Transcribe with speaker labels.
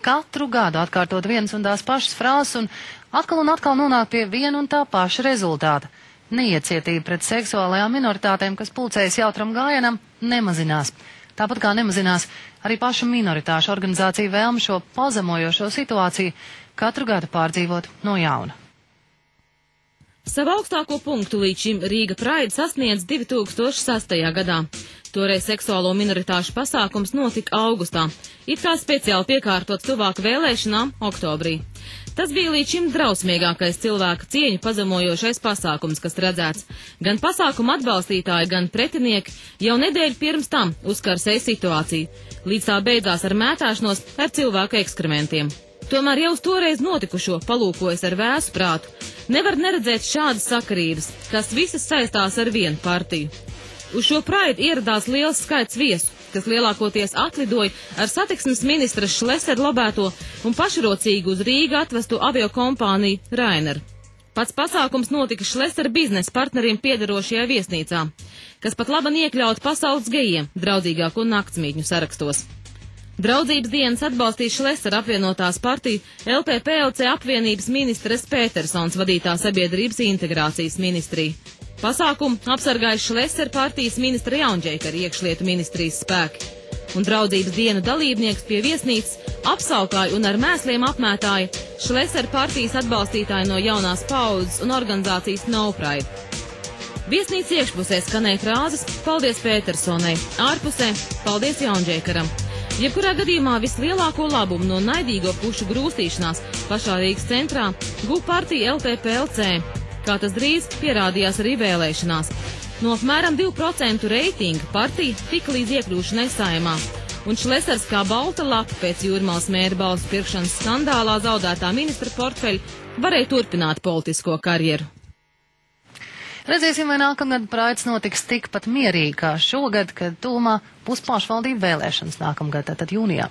Speaker 1: katru gadu atkārtot vienas un tās pašas frāzes un atkal nonāk pie viena un tā paša rezultāta. Neiecietība pret seksuālajām minoritātēm, kas pulcējas jautram gājienam, nemazinās. Tāpat kā nemazinās arī pašu minoritāšu organizāciju vēlme šo pazemojošo situāciju katru gadu pārdzīvot no jauna.
Speaker 2: Savu augstāko punktu līdz šim Rīga Pride sasniedz 2006. gadā. Toreiz seksuālo minoritāšu pasākums notika augustā, it kā speciāli piekārtots tuvāk vēlēšanām oktobrī. Tas bija līdz šim drausmīgākais cilvēka cieņu pazemojošais pasākums, kas redzēts. Gan pasākuma atbalstītāji, gan pretinieki jau nedēļu pirms tam uzkarsēja situāciju, līdz tā beidzās ar mētāšanos ar cilvēku ekskrementiem. Tomēr jau uz toreiz notikušo palūkojas ar vēsu prātu. Nevar neredzēt šādas sakarības, kas visas saistās ar vienu partiju. Uz šo Pride ieradās liels skaits viesu, kas lielākoties atlidoja ar satiksmes ministra Šlesera lobēto un pašrocīgi uz Rīgu atvestu aviokompāniju Ryanair. Pats pasākums notika Šlesera biznesa partneriem piederošajā viesnīcā, kas pat laban iekļaut pasaules gejiem draudzīgāko naktsmītņu sarakstos. Draudzības dienas atbalstīja Šlesera apvienotās partiju LPPLC apvienības ministres Petersons vadītā sabiedrības integrācijas ministrija. Pasākumu apsargāja Šlesera partijas ministra Jaunģeikara iekšlietu ministrijas spēki. Un draudzības dienu dalībnieks pie viesnīcas apsaukāja un ar mēsliem apmētāja Šlesera partijas atbalstītāji no jaunās paudzes un organizācijas No Pride. Viesnīcas iekšpusē skanēja frāzes "Paldies Petersonai", ārpusē "Paldies Jaunģeikaram". Jebkurā gadījumā vislielāko labumu no naidīgo pušu grūstīšanās pašā Rīgas centrā guva partija LPPLC, kā tas drīz pierādījās arī vēlēšanās. No apmēram 2% reitinga partija tika līdz iekļūšanai Saeimā, un Šlesers kā balta lapa pēc Jūrmalas mēra balsu pirkšanas skandālā zaudētā ministra portfeļa varēja turpināt politisko karjeru.
Speaker 1: Redzēsim, vai nākamgad Praids notiks tikpat mierīgi kā šogad, kad tuvumā būs pašvaldību vēlēšanas nākamgad, tātad jūnijā.